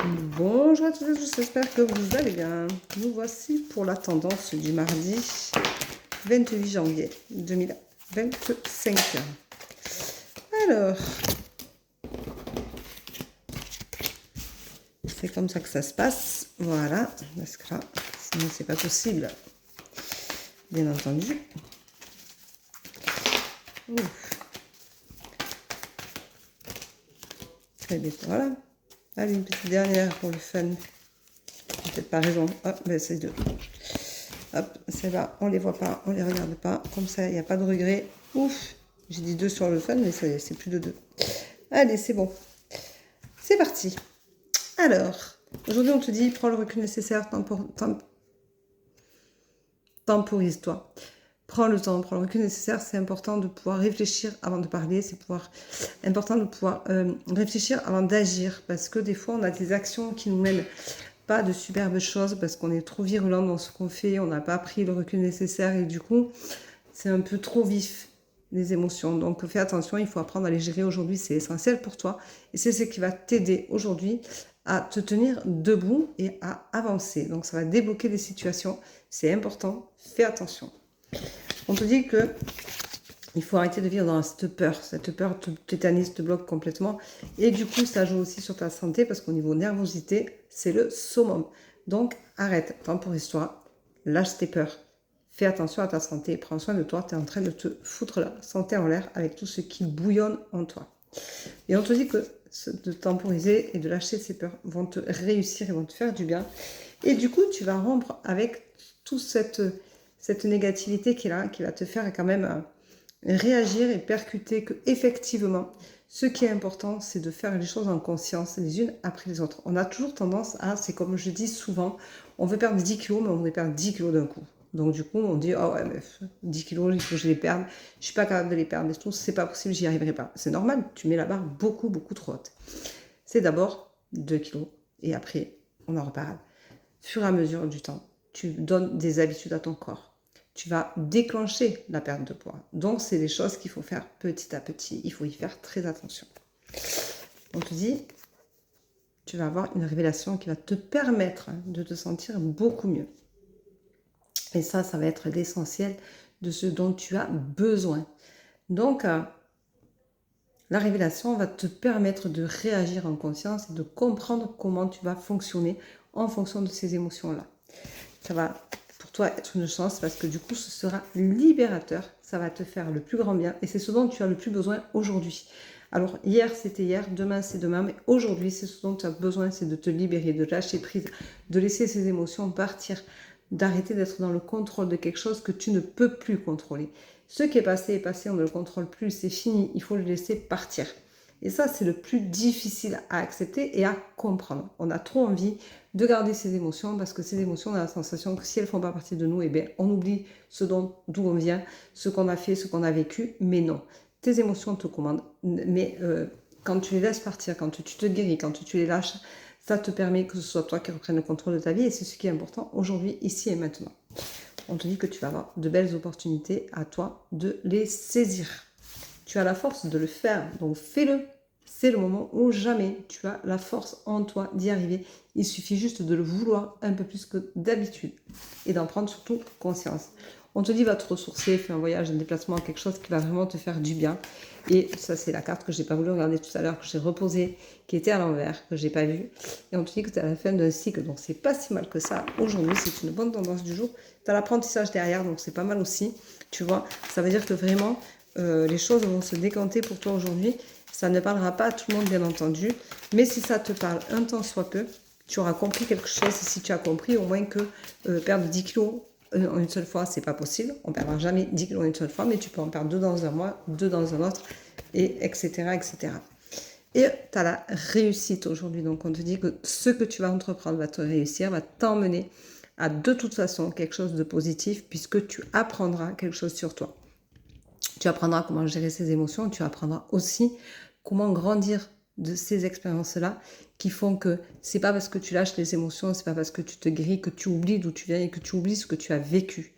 Bonjour à tous et tous, j'espère que vous allez bien. Nous voici pour la tendance du mardi 28 janvier 2025. Alors, c'est comme ça que ça se passe. Voilà, parce que là, sinon c'est pas possible. Bien entendu. Ouf. Très bien, voilà. Allez, une petite dernière pour le fun. Peut-être pas raison. Hop, ben c'est deux. Hop, c'est là, on les voit pas, on les regarde pas. Comme ça, il n'y a pas de regret. Ouf, j'ai dit 2 sur le fun, mais c'est plus de 2. Allez, c'est bon. C'est parti. Alors, aujourd'hui, on te dit, prends le recul nécessaire, temporise-toi. Prends le temps, prends le recul nécessaire. C'est important de pouvoir réfléchir avant de parler. C'est important de pouvoir réfléchir avant d'agir. Parce que des fois, on a des actions qui nous mènent pas de superbes choses parce qu'on est trop virulent dans ce qu'on fait. On n'a pas pris le recul nécessaire et du coup, c'est un peu trop vif, les émotions. Donc, fais attention. Il faut apprendre à les gérer aujourd'hui. C'est essentiel pour toi. Et c'est ce qui va t'aider aujourd'hui à te tenir debout et à avancer. Donc, ça va débloquer des situations. C'est important. Fais attention. On te dit que il faut arrêter de vivre dans cette peur. Cette peur te tétanise, te bloque complètement. Et du coup, ça joue aussi sur ta santé parce qu'au niveau nervosité, c'est le summum. Donc, arrête, temporise-toi, lâche tes peurs. Fais attention à ta santé, prends soin de toi. Tu es en train de te foutre la santé en l'air avec tout ce qui bouillonne en toi. Et on te dit que de temporiser et de lâcher ces peurs vont te réussir et vont te faire du bien. Et du coup, tu vas rompre avec toute cette négativité qui est là, qui va te faire quand même réagir et percuter que effectivement, ce qui est important, c'est de faire les choses en conscience, les unes après les autres. On a toujours tendance à, c'est comme je dis souvent, on veut perdre 10 kilos, mais on veut perdre 10 kilos d'un coup. Donc du coup, on dit, oh ouais, mais 10 kilos, il faut que je les perde. Je suis pas capable de les perdre. Et tout, c'est pas possible, j'y arriverai pas. C'est normal, tu mets la barre beaucoup, beaucoup trop haute. C'est d'abord 2 kilos, et après, on en reparle. Au fur et à mesure du temps, tu donnes des habitudes à ton corps. Tu vas déclencher la perte de poids. Donc, c'est des choses qu'il faut faire petit à petit. Il faut y faire très attention. On te dit, tu vas avoir une révélation qui va te permettre de te sentir beaucoup mieux. Et ça va être l'essentiel de ce dont tu as besoin. Donc, la révélation va te permettre de réagir en conscience et de comprendre comment tu vas fonctionner en fonction de ces émotions-là. Ça va pour toi être une chance parce que du coup, ce sera libérateur. Ça va te faire le plus grand bien et c'est ce dont tu as le plus besoin aujourd'hui. Alors, hier, c'était hier, demain, c'est demain, mais aujourd'hui, c'est ce dont tu as besoin, c'est de te libérer, de lâcher prise, de laisser ces émotions partir, d'arrêter d'être dans le contrôle de quelque chose que tu ne peux plus contrôler. Ce qui est passé, on ne le contrôle plus, c'est fini, il faut le laisser partir. Et ça, c'est le plus difficile à accepter et à comprendre. On a trop envie de garder ces émotions parce que ces émotions, on a la sensation que si elles ne font pas partie de nous, eh bien, on oublie d'où on vient, ce qu'on a fait, ce qu'on a vécu. Mais non, tes émotions te commandent. Mais quand tu les laisses partir, quand tu te guéris, quand tu les lâches, ça te permet que ce soit toi qui reprennes le contrôle de ta vie et c'est ce qui est important aujourd'hui, ici et maintenant. On te dit que tu vas avoir de belles opportunités, à toi de les saisir. Tu as la force de le faire, donc fais-le. C'est le moment où jamais tu as la force en toi d'y arriver. Il suffit juste de le vouloir un peu plus que d'habitude et d'en prendre surtout conscience. On te dit va te ressourcer, fais un voyage, un déplacement, quelque chose qui va vraiment te faire du bien. Et ça, c'est la carte que je n'ai pas voulu regarder tout à l'heure, que j'ai reposée, qui était à l'envers, que je n'ai pas vue. Et on te dit que tu es à la fin d'un cycle, donc c'est pas si mal que ça. Aujourd'hui, c'est une bonne tendance du jour. Tu as l'apprentissage derrière, donc c'est pas mal aussi. Tu vois, ça veut dire que vraiment, les choses vont se décanter pour toi aujourd'hui. Ça ne parlera pas à tout le monde, bien entendu. Mais si ça te parle un temps soit peu, tu auras compris quelque chose. Et si tu as compris au moins que perdre 10 kilos en une seule fois, c'est pas possible. On ne perdra jamais 10 kilos en une seule fois, mais tu peux en perdre 2 dans un mois, 2 dans un autre, et etc. etc. Et tu as la réussite aujourd'hui. Donc, on te dit que ce que tu vas entreprendre va te réussir, va t'emmener à de toute façon quelque chose de positif, puisque tu apprendras quelque chose sur toi. Tu apprendras comment gérer ces émotions, tu apprendras aussi comment grandir de ces expériences-là qui font que c'est pas parce que tu lâches les émotions, c'est pas parce que tu te grilles que tu oublies d'où tu viens et que tu oublies ce que tu as vécu.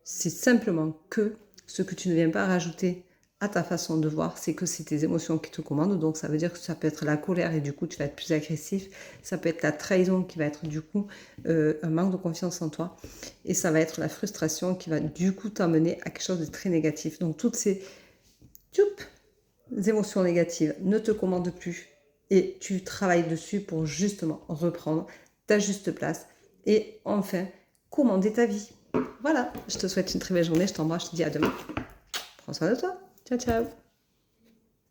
C'est simplement que ce que tu ne viens pas rajouter à ta façon de voir, c'est que c'est tes émotions qui te commandent. Donc, ça veut dire que ça peut être la colère et du coup, tu vas être plus agressif. Ça peut être la trahison qui va être du coup un manque de confiance en toi. Et ça va être la frustration qui va du coup t'amener à quelque chose de très négatif. Donc, toutes ces émotions négatives ne te commandent plus et tu travailles dessus pour justement reprendre ta juste place et enfin commander ta vie. Voilà, je te souhaite une très belle journée, je t'embrasse, je te dis à demain. Prends soin de toi. Ciao, ciao.